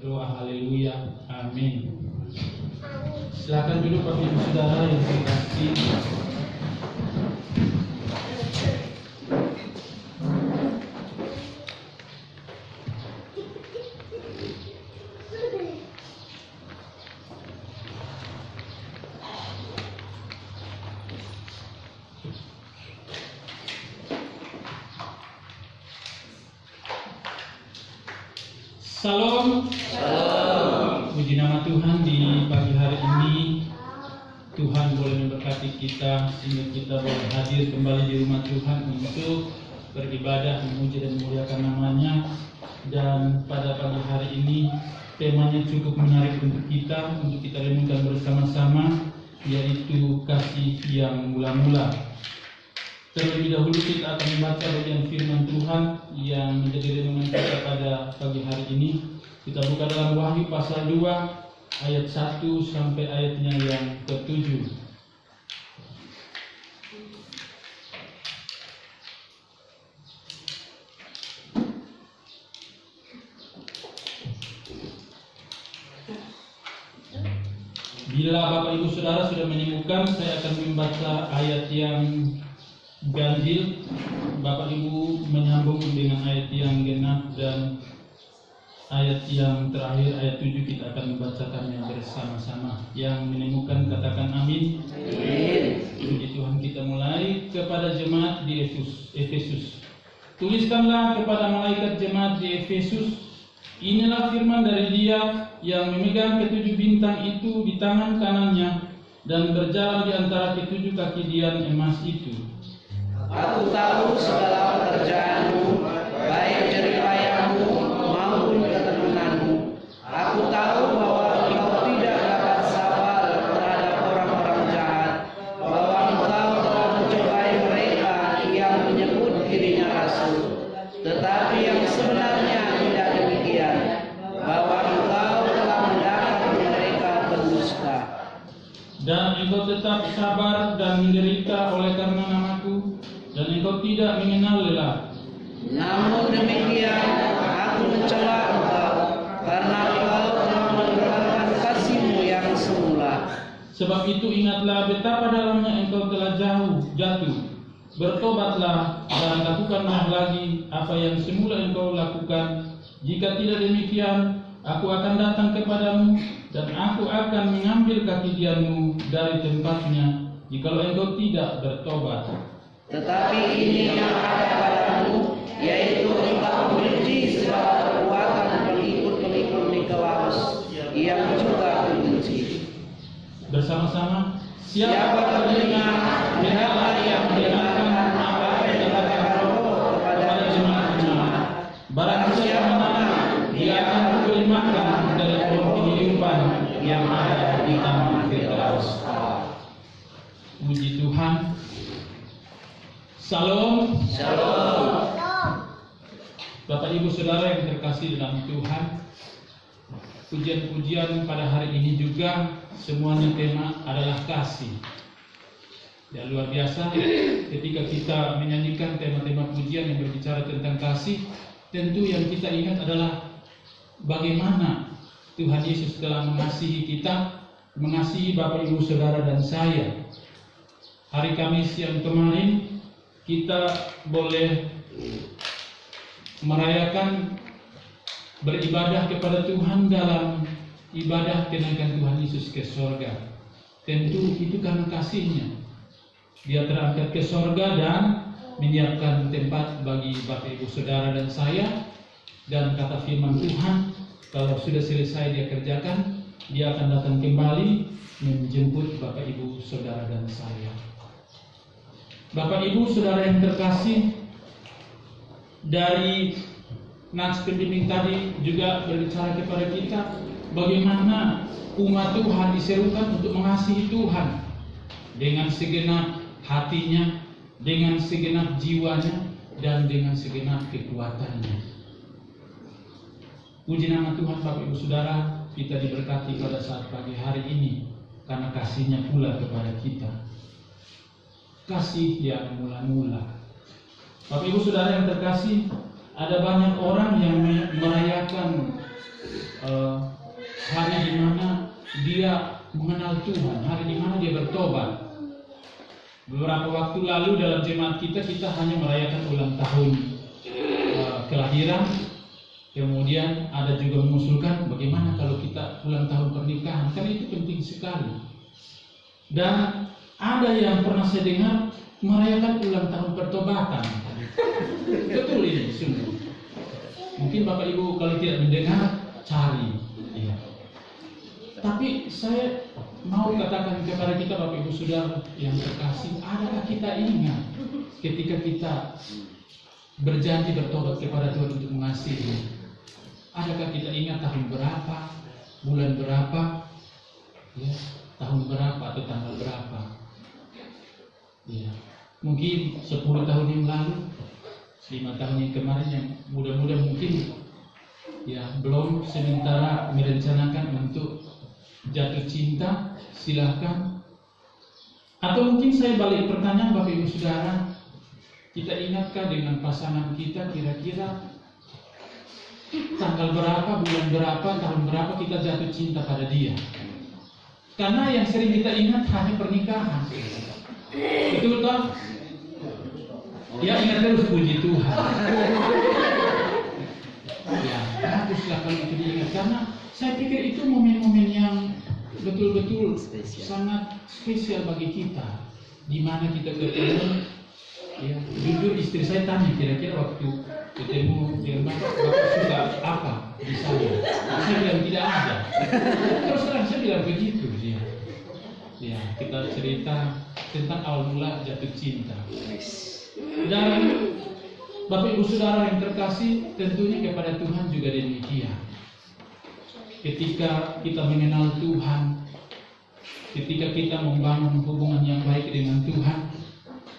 Doa haleluya, amin. Silakan duduk Bapak Ibu Saudara yang terkasih. Salam. Salam. Puji nama Tuhan, di pagi hari ini Tuhan boleh memberkati kita sehingga kita boleh hadir kembali di rumah Tuhan untuk beribadah, memuji dan memuliakan namanya. Dan pada pagi hari ini temanya cukup menarik untuk kita renungkan bersama-sama, yaitu kasih yang mula-mula. Terlebih dahulu kita akan membaca bagian firman Tuhan yang menjadi renungan kita pada pagi hari ini. Kita buka dalam Wahyu pasal 2 ayat 1 sampai ayatnya yang ke-7. Bila Bapak Ibu Saudara sudah menemukan, saya akan membaca ayat yang ganjil. Bapak Ibu menyambung dengan ayat yang genap, dan ayat yang terakhir, ayat 7, kita akan membacakannya bersama-sama. Yang menemukan katakan amin. Amin. Puji Tuhan. Kita mulai. Kepada jemaat di Efesus. Tuliskanlah kepada malaikat jemaat di Efesus, inilah firman dari Dia yang memegang ketujuh bintang itu di tangan kanannya dan berjalan di antara ketujuh kaki dian emas itu. Aku tahu segala pekerjaanmu, baik jeripayamu maupun ketenunganmu. Aku tahu bahwa engkau tidak dapat sabar terhadap orang-orang jahat, bahwa engkau telah mencobai mereka yang menyebut dirinya rasul, tetapi yang sebenarnya tidak demikian, bahwa engkau telah mendapat mereka berdusta. Dan engkau tetap sabar dan menderita oleh karena namaku, dan engkau tidak mengenal lelah. Namun demikian, aku mencela engkau, karena engkau telah meninggalkan kasihmu yang semula. Sebab itu ingatlah betapa dalamnya engkau telah jatuh. Bertobatlah dan lakukanlah lagi apa yang semula engkau lakukan. Jika tidak demikian, aku akan datang kepadamu, dan aku akan mengambil kaki dianmu dari tempatnya, jikalau engkau tidak bertobat. Tetapi ini yang ada padamu, yaitu engkau membenci segala perbuatan pengikut-pengikut Nikolaus, yang juga kubenci. Bersama-sama, siapa terdengar, hendaklah ia mendengarkan apa yang dikatakan Roh kepada jemaat-jemaat. Barang siapa menang, dia akan kulimatkan dari pohon kehidupan yang ada di taman Firdaus. Puji Tuhan. Salam. Shalom. Bapak Ibu Saudara yang terkasih dalam Tuhan, pujian-pujian pada hari ini juga semuanya tema adalah kasih. Ya, luar biasa ketika kita menyanyikan tema-tema pujian yang berbicara tentang kasih, tentu yang kita ingat adalah bagaimana Tuhan Yesus telah mengasihi kita, mengasihi Bapak Ibu Saudara dan saya. Hari Kamis yang kemarin kita boleh merayakan beribadah kepada Tuhan dalam ibadah kenaikan Tuhan Yesus ke sorga. Tentu itu karena kasih-Nya. Dia terangkat ke sorga dan menyiapkan tempat bagi Bapak Ibu Saudara dan saya. Dan kata firman Tuhan, kalau sudah selesai dia kerjakan, dia akan datang kembali menjemput Bapak Ibu Saudara dan saya. Bapak Ibu Saudara yang terkasih, dari nats pembimbing tadi juga berbicara kepada kita bagaimana umat Tuhan diserukan untuk mengasihi Tuhan dengan segenap hatinya, dengan segenap jiwanya, dan dengan segenap kekuatannya. Puji nama Tuhan Bapak Ibu Saudara, kita diberkati pada saat pagi hari ini karena kasih-Nya pula kepada kita. Kasih yang mula-mula. Bapak Ibu Saudara yang terkasih, ada banyak orang yang merayakan hari di mana dia mengenal Tuhan, hari di mana dia bertobat. Beberapa waktu lalu dalam jemaat kita hanya merayakan ulang tahun kelahiran. Kemudian ada juga mengusulkan bagaimana kalau kita ulang tahun pernikahan, karena itu penting sekali. Dan ada yang pernah saya dengar merayakan ulang tahun pertobatan. Betul ini sungguh. Mungkin Bapak Ibu kalau tidak mendengar, cari. Ya. Tapi saya mau katakan kepada kita Bapak Ibu Saudara yang terkasih, adakah kita ingat ketika kita berjanji bertobat kepada Tuhan untuk mengasihi? Adakah kita ingat tahun berapa, bulan berapa, ya, tahun berapa atau tanggal berapa? Ya, mungkin 10 tahun yang lalu, 5 tahun yang kemarin yang muda-muda mungkin ya belum sementara merencanakan untuk jatuh cinta, silahkan. Atau mungkin saya balik pertanyaan Bapak Ibu Saudara, kita ingatkah dengan pasangan kita kira-kira tanggal berapa, bulan berapa, tahun berapa kita jatuh cinta pada dia? Karena yang sering kita ingat hanya pernikahan. Betul tak? Ya ingat terus, puji Tuhan. Ya, baguslah kalau itu diingat, karena saya pikir itu momen-momen yang betul-betul sangat spesial bagi kita, di mana kita ketemu. Ya, jujur istri saya tanya kira-kira waktu ketemu dengan Bapak suka apa di saya? Saya bilang tidak ada. Terus terang saya bilang begitu dia. Ya, kita cerita tentang awal mula jatuh cinta. Dan Bapak Ibu Saudara yang terkasih, tentunya kepada Tuhan juga demikian. Ketika kita mengenal Tuhan, ketika kita membangun hubungan yang baik dengan Tuhan,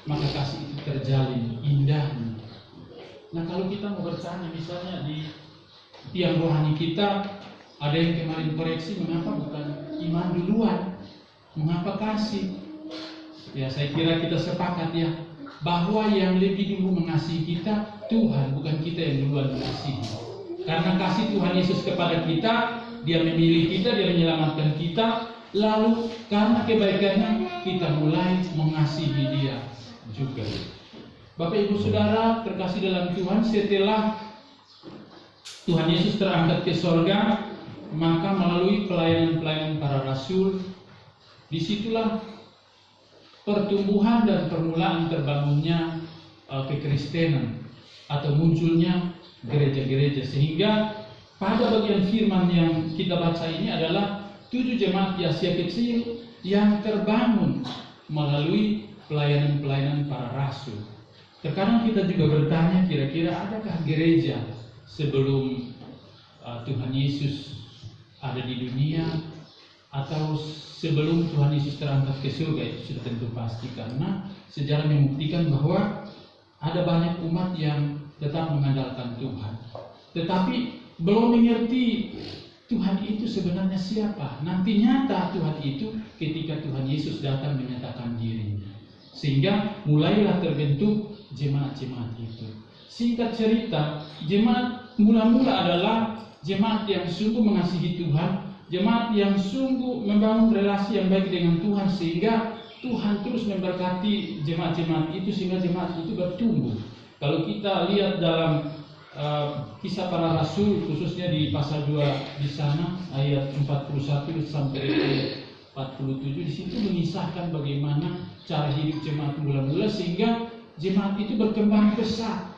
maka kasih itu terjalin indah. Nah, kalau kita mau bertanya misalnya di tiang rohani kita, ada yang kemarin koreksi, mengapa bukan iman duluan, mengapa kasih? Ya, saya kira kita sepakat ya, bahwa yang lebih dulu mengasihi kita Tuhan, bukan kita yang duluan mengasihi. Karena kasih Tuhan Yesus kepada kita, Dia memilih kita, Dia menyelamatkan kita, lalu karena kebaikannya kita mulai mengasihi Dia juga. Bapak Ibu Saudara terkasih dalam Tuhan, setelah Tuhan Yesus terangkat ke sorga, maka melalui pelayanan-pelayanan para rasul, disitulah pertumbuhan dan permulaan terbangunnya kekristenan atau munculnya gereja-gereja. Sehingga pada bagian firman yang kita baca ini adalah 7 jemaat di Asia Kecil yang terbangun melalui pelayanan-pelayanan para rasul. Terkadang kita juga bertanya, kira-kira adakah gereja sebelum Tuhan Yesus ada di dunia, atau sebelum Tuhan Yesus terangkat ke surga? Itu sudah tentu pasti, karena sejarah membuktikan bahwa ada banyak umat yang tetap mengandalkan Tuhan, tetapi belum mengerti Tuhan itu sebenarnya siapa. Nanti nyata Tuhan itu ketika Tuhan Yesus datang menyatakan dirinya, sehingga mulailah terbentuk jemaat-jemaat itu. Singkat cerita, jemaat mula-mula adalah jemaat yang sungguh mengasihi Tuhan, jemaat yang sungguh membangun relasi yang baik dengan Tuhan, sehingga Tuhan terus memberkati jemaat-jemaat itu sehingga jemaat itu bertumbuh. Kalau kita lihat dalam kisah para rasul, khususnya di pasal 2 di sana ayat 41 sampai 47, di situ mengisahkan bagaimana cara hidup jemaat mula-mula sehingga jemaat itu berkembang pesat.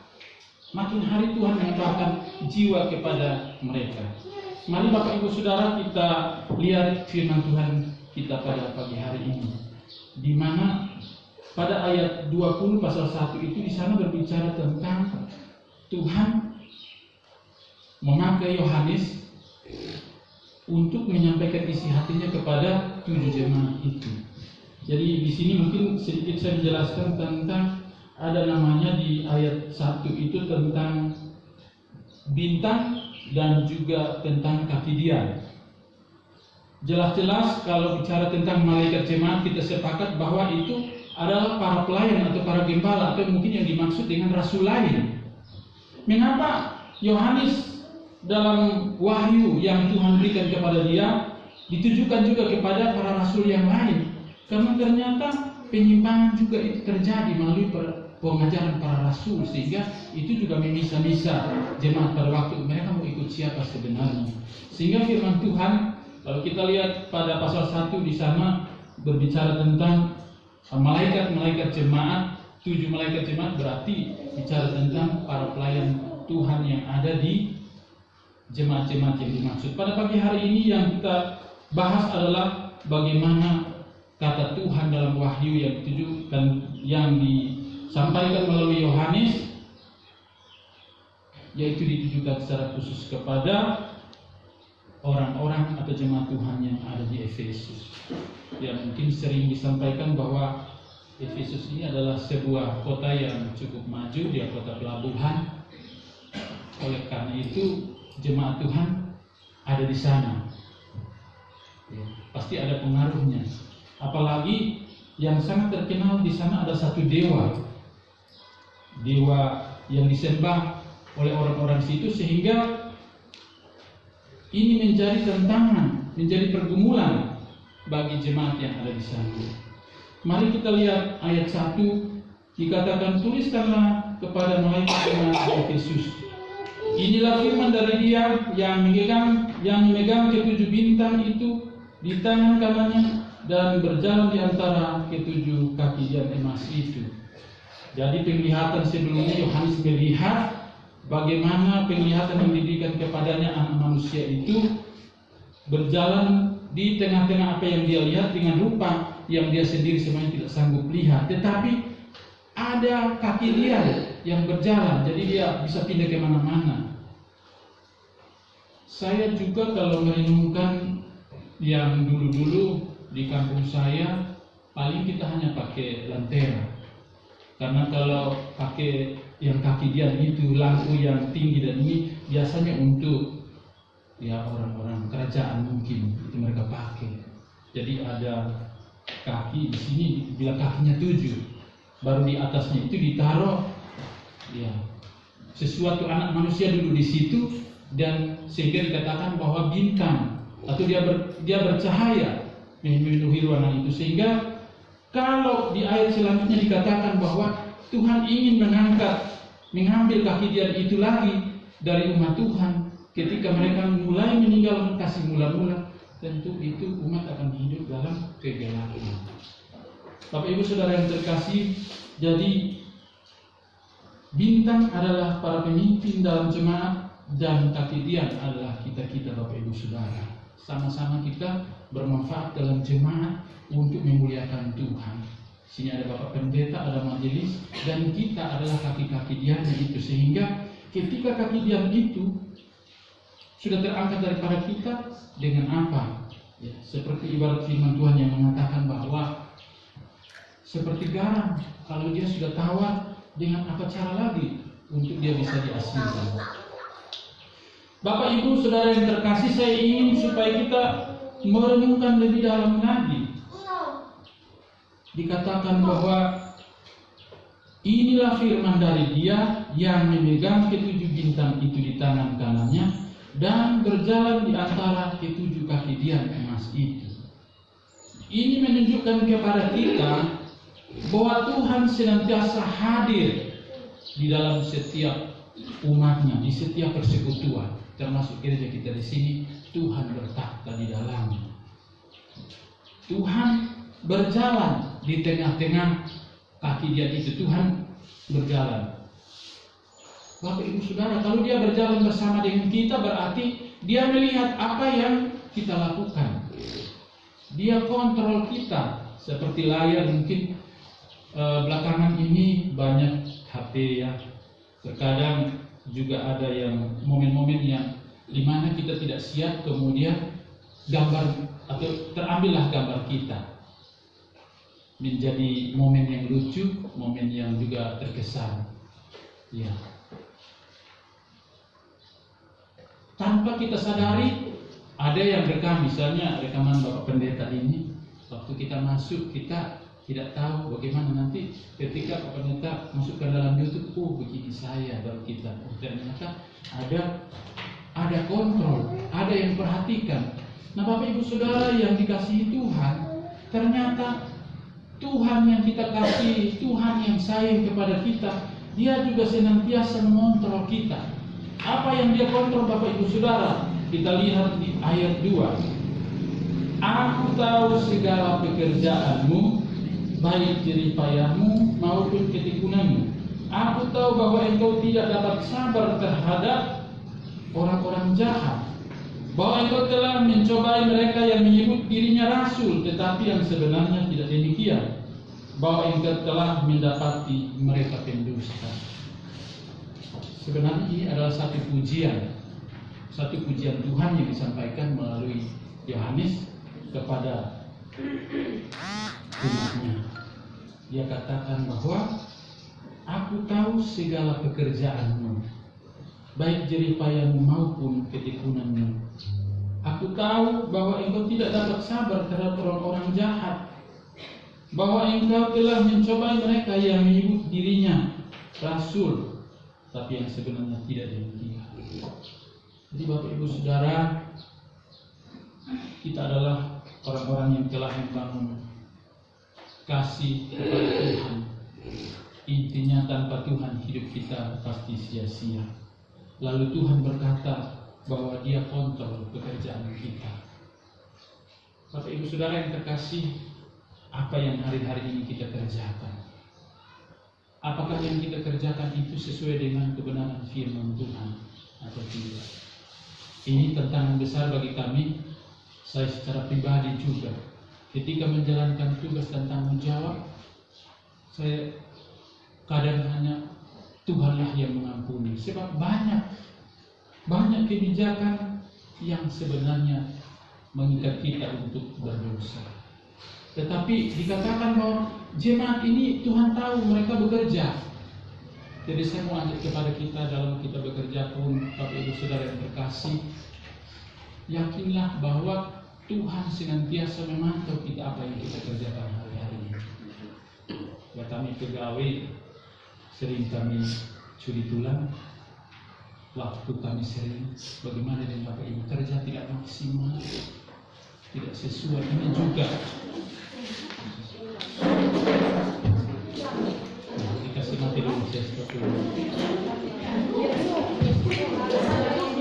Makin hari Tuhan menambahkan jiwa kepada mereka. Mari Bapak Ibu Saudara kita lihat firman Tuhan kita pada pagi hari ini, di mana pada ayat 20 pasal 1 itu di sana berbicara tentang Tuhan memakai Yohanes untuk menyampaikan isi hatinya kepada 7 jemaat itu. Jadi di sini mungkin sedikit saya menjelaskan tentang ada namanya di ayat 1 itu tentang bintang dan juga tentang kaki dia. Jelas-jelas kalau bicara tentang malaikat jemaat, kita sepakat bahwa itu adalah para pelayan atau para gembala, atau mungkin yang dimaksud dengan rasul lain. Mengapa Yohanes dalam wahyu yang Tuhan berikan kepada dia ditujukan juga kepada para rasul yang lain, karena ternyata penyimpangan juga itu terjadi melalui pengajaran para rasul, sehingga itu juga memisa-misa jemaat pada waktu mereka mau ikut siapa sebenarnya. Sehingga firman Tuhan, kalau kita lihat pada pasal 1 di sana berbicara tentang malaikat-malaikat jemaat, 7 malaikat jemaat, berarti bicara tentang para pelayan Tuhan yang ada di jemaat-jemaat yang dimaksud. Pada pagi hari ini yang kita bahas adalah bagaimana kata Tuhan dalam wahyu yang ditujukan, yang disampaikan melalui Yohanes, yaitu ditujukan secara khusus kepada orang-orang atau jemaat Tuhan yang ada di Efesus. Ya, mungkin sering disampaikan bahwa Efesus ini adalah sebuah kota yang cukup maju, dia kota pelabuhan. Oleh karena itu jemaat Tuhan ada di sana. Ya, pasti ada pengaruhnya. Apalagi yang sangat terkenal di sana ada satu dewa yang disembah oleh orang-orang situ, sehingga ini menjadi tantangan, menjadi pergumulan bagi jemaat yang ada di sana. Mari kita lihat ayat 1, dikatakan, tuliskanlah kepada malaikat jemaat Efesus, inilah firman dari Dia yang memegang ketujuh bintang itu di tangan kanannya dan berjalan di antara ketujuh kaki dian emas itu. Jadi penglihatan sebelumnya Yohanes melihat bagaimana penglihatan yang diberikan kepadanya anak manusia itu berjalan di tengah-tengah apa yang dia lihat dengan rupa yang dia sendiri semuanya tidak sanggup lihat. Tetapi ada kaki dia yang berjalan, jadi dia bisa pindah kemana-mana. Saya juga kalau merenungkan yang dulu-dulu di kampung saya, paling kita hanya pakai lentera. Karena kalau pakai yang kaki dia itu, lampu yang tinggi dan ini biasanya untuk ya orang-orang kerajaan mungkin itu mereka pakai. Jadi ada kaki di sini, bila kakinya 7, baru di atasnya itu ditaruh ya sesuatu anak manusia dulu di situ, dan sehingga dikatakan bahwa bintang atau dia bercahaya memenuhi ruangan itu. Sehingga kalau di ayat selanjutnya dikatakan bahwa Tuhan ingin mengambil kaki dia itu lagi dari umat Tuhan ketika mereka mulai meninggalkan kasih mula-mula, tentu itu umat akan hidup dalam kegelapan. Bapak Ibu Saudara yang terkasih, jadi bintang adalah para pemimpin dalam jemaat dan kaki dian adalah kita Bapak Ibu Saudara. Sama-sama kita bermanfaat dalam jemaat untuk memuliakan Tuhan. Sini ada Bapak Pendeta, ada majelis, dan kita adalah kaki-kaki diannya itu. Sehingga ketika kaki dian itu sudah terangkat daripada kita, dengan apa? Ya, seperti ibarat firman Tuhan yang mengatakan bahwa seperti garam, kalau dia sudah tawar, dengan apa cara lagi untuk dia bisa diasinkan? Bapak Ibu Saudara yang terkasih, saya ingin supaya kita merenungkan lebih dalam lagi. Dikatakan bahwa inilah firman dari Dia yang memegang ketujuh bintang itu di tangan kanannya dan berjalan di antara ketujuh kaki dian emas itu. Ini menunjukkan kepada kita bahwa Tuhan senantiasa hadir di dalam setiap umatnya, di setiap persekutuan, termasuk gereja kita di sini. Tuhan bertakhta di dalamnya. Tuhan berjalan di tengah-tengah kaki dia itu. Tuhan berjalan. Bapak Ibu Saudara, kalau dia berjalan bersama dengan kita, berarti dia melihat apa yang kita lakukan. Dia kontrol kita. Seperti layar, mungkin belakangan ini banyak HP ya. Terkadang juga ada yang momen-momen yang dimana kita tidak siap, kemudian gambar atau terambillah gambar kita menjadi momen yang lucu, momen yang juga terkesan. Ya. Tanpa kita sadari, ada yang rekam, misalnya rekaman Bapak Pendeta ini, waktu kita masuk kita tidak tahu bagaimana nanti ketika Bapak Pendeta masuk ke dalam YouTube, begini saya, baru kita ternyata ada ada kontrol, ada yang perhatikan. Nah Bapak Ibu Saudara yang dikasihi Tuhan, ternyata Tuhan yang kita kasih, Tuhan yang sayang kepada kita, Dia juga senantiasa mengontrol kita. Apa yang Dia kontrol Bapak Ibu Saudara? Kita lihat di ayat 2. Aku tahu segala pekerjaanmu, baik jeripayahmu maupun ketekunanmu. Aku tahu bahwa engkau tidak dapat sabar terhadap orang-orang jahat, bahwa engkau telah mencobai mereka yang menyebut dirinya rasul, tetapi yang sebenarnya tidak demikian, bahwa engkau telah mendapati mereka pendusta. Sebenarnya ini adalah satu pujian Tuhan yang disampaikan melalui Yohanes kepada umatnya. Dia katakan bahwa aku tahu segala pekerjaanmu, baik jeripayahmu maupun ketekunanmu. Aku tahu bahwa engkau tidak dapat sabar terhadap orang-orang jahat, bahwa engkau telah mencobai mereka yang menyebut dirinya rasul, tapi yang sebenarnya tidak demikian. Jadi Bapak Ibu Saudara, kita adalah orang-orang yang telah membangun kasih kepada Tuhan. Intinya tanpa Tuhan hidup kita pasti sia-sia. Lalu Tuhan berkata bahwa Dia kontrol pekerjaan kita. Bapak Ibu Saudara yang terkasih, apa yang hari-hari ini kita kerjakan? Apakah yang kita kerjakan itu sesuai dengan kebenaran firman Tuhan atau tidak? Ini tantangan besar bagi kami, saya secara pribadi juga. Ketika menjalankan tugas dan tanggung jawab, saya kadang hanya Tuhanlah yang mengampuni. Sebab banyak kebijakan yang sebenarnya mengikat kita untuk berdosa. Tetapi dikatakan bahwa jemaat ini Tuhan tahu mereka bekerja. Jadi saya mau ajak kepada kita dalam kita bekerja pun, Bapak Ibu Saudara yang terkasih, yakinlah bahwa Tuhan senantiasa memantau kita apa yang kita kerjakan hari-hari ini. Ya kami pegawai, sering kami curi tulang, waktu kami sering, bagaimana dengan Bapak Ibu kerja tidak maksimal, tidak sesuai. Ini juga dikasih mati dulu saya